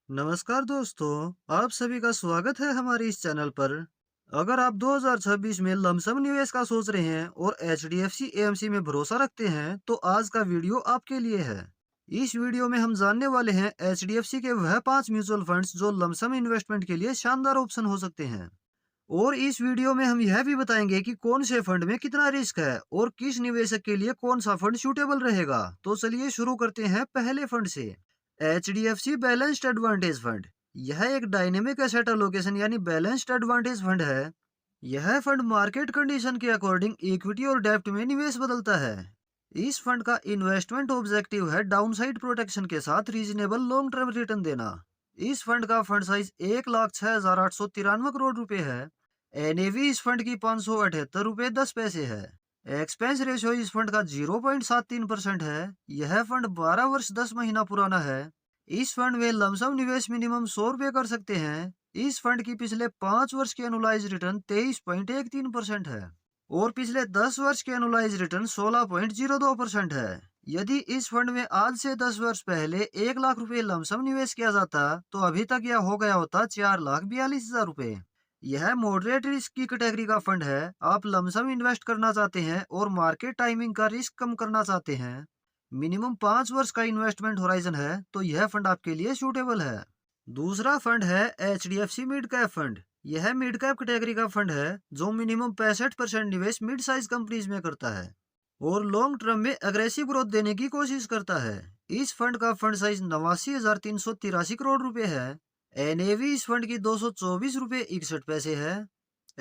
नमस्कार दोस्तों, आप सभी का स्वागत है हमारे इस चैनल पर। अगर आप 2026 में लमसम निवेश का सोच रहे हैं और एचडीएफसी एएमसी में भरोसा रखते हैं, तो आज का वीडियो आपके लिए है। इस वीडियो में हम जानने वाले हैं एचडीएफसी के वह 5 म्यूचुअल फंड्स जो लमसम इन्वेस्टमेंट के लिए शानदार ऑप्शन हो सकते हैं। और इस वीडियो में हम यह भी बताएंगे कि कौन से फंड में कितना रिस्क है और किस निवेशक के लिए कौन सा फंड सूटेबल रहेगा। तो चलिए शुरू करते हैं पहले फंड से। HDFC balanced advantage fund. यह एक डायनेमिक एसेट एलोकेशन यानी बैलेंस्ड एडवांटेज फंड है। यह फंड मार्केट कंडीशन के अकॉर्डिंग इक्विटी और डेब्ट में निवेश बदलता है। इस फंड का इन्वेस्टमेंट ऑब्जेक्टिव है डाउनसाइड प्रोटेक्शन के साथ रीजनेबल लॉन्ग टर्म रिटर्न देना। इस फंड का फंड साइज 1,06,893 करोड़ रुपए है। एनएवी इस फंड की 578 रुपए 10 पैसे है। एक्सपेंस रेशियो इस फंड का 0.73% है। यह फंड 12 वर्ष 10 महीना पुराना है। इस फंड में लमसम निवेश मिनिमम 100 रुपए कर सकते हैं। इस फंड की पिछले 5 वर्ष की एनुलाइज रिटर्न 23.13% है और पिछले 10 वर्ष की एनुलाइज रिटर्न 16.02% है। यदि इस फंड में आज से 10 वर्ष पहले 1 लाख रुपए लमसम निवेश किया जाता, तो अभी तक यह हो गया होता 4,42,000 रुपए। यह मॉडरेट रिस्क की कैटेगरी का फंड है। आप लमसम इन्वेस्ट करना चाहते हैं और मार्केट टाइमिंग का रिस्क कम करना चाहते हैं। मिनिमम 5 वर्ष का इन्वेस्टमेंट होराइजन है, तो यह फंड आपके लिए सूटेबल है। दूसरा फंड है एचडीएफसी मिड कैप फंड। यह मिड कैप कैटेगरी का फंड है जो मिनिमम 65% निवेश मिड साइज कंपनीज में करता है और लॉन्ग टर्म में अग्रेसिव ग्रोथ देने की कोशिश करता है। इस फंड का फंड साइज 89,383 करोड़ रुपए है। एनएवी इस फंड की 224 रुपए 61 पैसे है।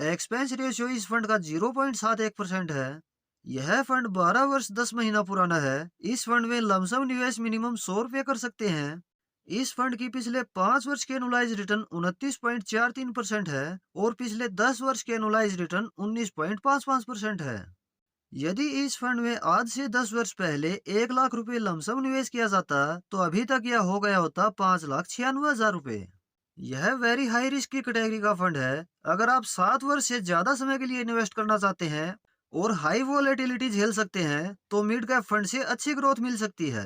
एक्सपेंस रेशियो इस फंड का 0.71% है। यह फंड 12 वर्ष 10 महीना पुराना है। इस फंड में लमसम निवेश मिनिमम 100 रुपए कर सकते हैं। इस फंड की पिछले 5 वर्ष की एनुलाइज रिटर्न 29.43% है और पिछले 10 वर्ष की एनुलाइज रिटर्न 19.55% है। यदि इस फंड में आज से 10 वर्ष पहले 1 लाख रुपए लमसम निवेश किया जाता, तो अभी तक यह हो गया होता 5,96,000 रुपए। यह वेरी हाई रिस्क की कैटेगरी का फंड है। अगर आप 7 वर्ष से ज्यादा समय के लिए इन्वेस्ट करना चाहते हैं और हाई वोलेटिलिटी झेल सकते हैं, तो मिड कैप फंड से अच्छी ग्रोथ मिल सकती है।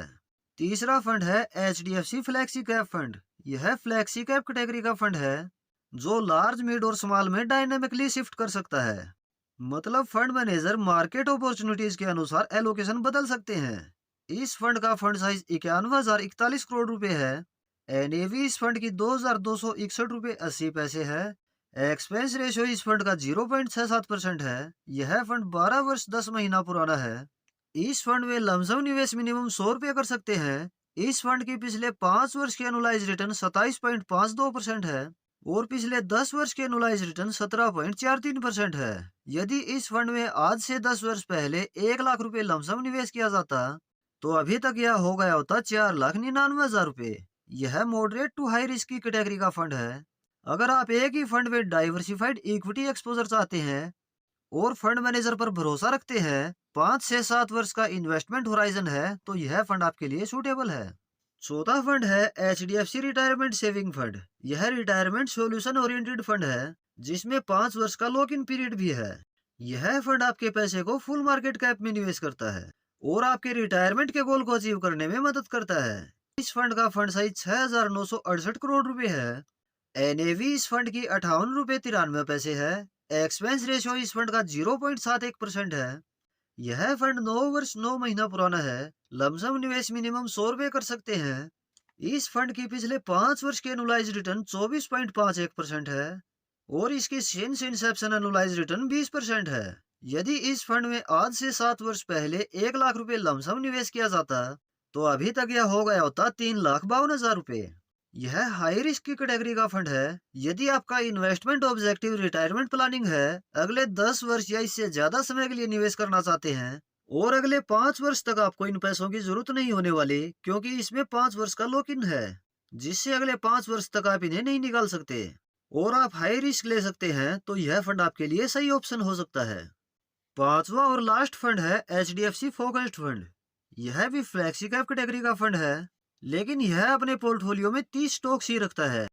तीसरा फंड है एचडीएफसी फ्लैक्सी कैप फंड। यह फ्लैक्सी कैप कैटेगरी का फंड है जो लार्ज मिड और स्मॉल में डायनेमिकली शिफ्ट कर सकता है। मतलब फंड मैनेजर मार्केट अपॉर्चुनिटीज के अनुसार एलोकेशन बदल सकते हैं। इस फंड का फंड साइज 91,041 करोड़ रुपए है। एनएवी इस फंड की 2,261 रुपए 80 पैसे है। एक्सपेंस रेशियो इस फंड का 0.67% है। यह फंड 12 वर्ष 10 महीना पुराना है। इस फंड में लमसम निवेश मिनिमम 100 रुपए कर सकते हैं। इस फंड की पिछले 5 वर्ष की एनुलाइज रिटर्न 27.52% है और पिछले 10 वर्ष की एनुलाइज रिटर्न 17.43% है। यदि इस फंड में आज से 10 वर्ष पहले 1 लाख रुपए लमसम निवेश किया जाता, तो अभी तक यह हो गया होता 4,99,000 रुपए। यह मॉडरेट टू हाई रिस्क की कैटेगरी का फंड है। अगर आप एक ही फंड में डाइवर्सिफाइड इक्विटी एक्सपोजर चाहते हैं और फंड मैनेजर पर भरोसा रखते हैं, 5 से 7 वर्ष का इन्वेस्टमेंट होराइजन है, तो यह फंड आपके लिए सूटेबल है। चौथा फंड है एचडीएफसी रिटायरमेंट सेविंग फंड। यह रिटायरमेंट सॉल्यूशन ओरिएंटेड फंड है जिसमें 5 वर्ष का लॉक इन पीरियड भी है। यह फंड आपके पैसे को फुल मार्केट कैप में निवेश करता है और आपके रिटायरमेंट के गोल को अचीव करने में मदद करता है। इस फंड का फंड साइज 6,968 करोड़ रुपए है। एनएवी इस फंड की 58 रुपए 93 पैसे है। एक्सपेंस रेशियो इस फंड का 0.71% है। यह फंड 9 वर्ष 9 महीना पुराना है। लमसम निवेश मिनिमम 100 रुपए कर सकते हैं। इस फंड की पिछले 5 वर्ष की एनुलाइज रिटर्न 24.51% है और इसकी सिंस इंसेप्शन एनुलाइज रिटर्न 20% है। यदि इस फंड में आज से 7 वर्ष पहले 1 लाख रुपए लमसम निवेश किया जाता, तो अभी तक यह हो गया होता 3,52,000 रुपए। यह हाई रिस्क की कैटेगरी का फंड है। यदि आपका इन्वेस्टमेंट ऑब्जेक्टिव रिटायरमेंट प्लानिंग है, अगले 10 वर्ष या इससे ज्यादा समय के लिए निवेश करना चाहते हैं और अगले 5 वर्ष तक आपको इन पैसों की जरूरत नहीं होने वाली, क्योंकि इसमें 5 वर्ष का लॉक इन है जिससे अगले 5 वर्ष तक आप इन्हें नहीं निकाल सकते और आप हाई रिस्क ले सकते हैं, तो यह फंड आपके लिए सही ऑप्शन हो सकता है। पांचवा और लास्ट फंड है एचडीएफसी फोकस्ड फंड। यह भी फ्लैक्सी कैप कैटेगरी का फंड है, लेकिन यह अपने पोर्टफोलियो में 30 स्टॉक्स ही रखता है।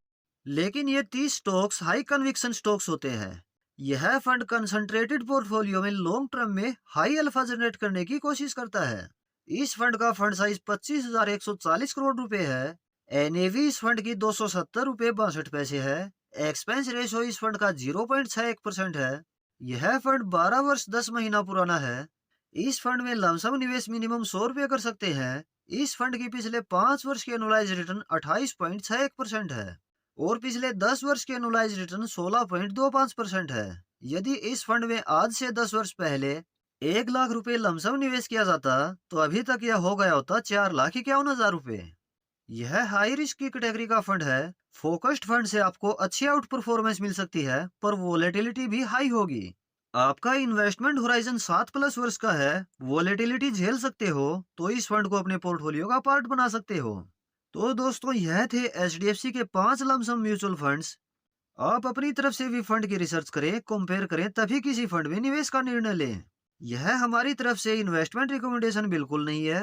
लेकिन ये 30 स्टॉक्स हाई कन्विक्शन स्टॉक्स होते हैं। यह फंड कंसंट्रेटेड पोर्टफोलियो में लॉन्ग टर्म में हाई अल्फा जनरेट करने की कोशिश करता है। इस फंड का फंड साइज 25,140 करोड़ रुपए है। एनएवी इस फंड की 270 रुपये 62 पैसे है। एक्सपेंस रेशो इस फंड का 0.61% है। यह फंड 12 वर्ष 10 महीना पुराना है। इस फंड में लमसम निवेश मिनिमम 100 रुपये कर सकते हैं। इस फंड की पिछले 5 वर्ष की एनुलाइज रिटर्न 28.61% है और पिछले 10 वर्ष की एनुलाइज रिटर्न 16.25% है। यदि इस फंड में आज से 10 वर्ष पहले 1 लाख रुपए लमसम निवेश किया जाता तो अभी तक यह हो गया होता 4,51,000 रुपए। यह हाई रिस्क की कैटेगरी का फंड है। फोकस्ड फंड से आपको अच्छी आउट परफॉर्मेंस मिल सकती है पर वोलेटिलिटी भी हाई होगी। आपका इन्वेस्टमेंट होराइजन 7+ वर्ष का है, वोलेटिलिटी झेल सकते हो तो इस फंड को अपने पोर्टफोलियो का पार्ट बना सकते हो। तो दोस्तों यह थे एचडीएफसी के 5 लमसम म्यूचुअल फंड्स। आप अपनी तरफ से भी फंड की रिसर्च करें, कंपेयर करें, तभी किसी फंड में निवेश का निर्णय लें। यह हमारी तरफ से इन्वेस्टमेंट रिकमेंडेशन बिल्कुल नहीं है।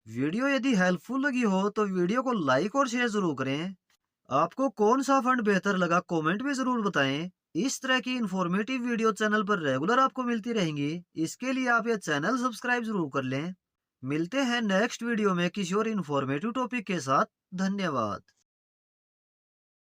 वीडियो यदि हेल्पफुल लगी हो तो वीडियो को लाइक और शेयर जरूर करें। आपको कौन सा फंड बेहतर लगा कमेंट में जरूर बताएं। इस तरह की इंफॉर्मेटिव वीडियो चैनल पर रेगुलर आपको मिलती रहेंगी। इसके लिए आप यह चैनल सब्सक्राइब जरूर कर लें। मिलते हैं नेक्स्ट वीडियो में किसी और इंफॉर्मेटिव टॉपिक के साथ। धन्यवाद।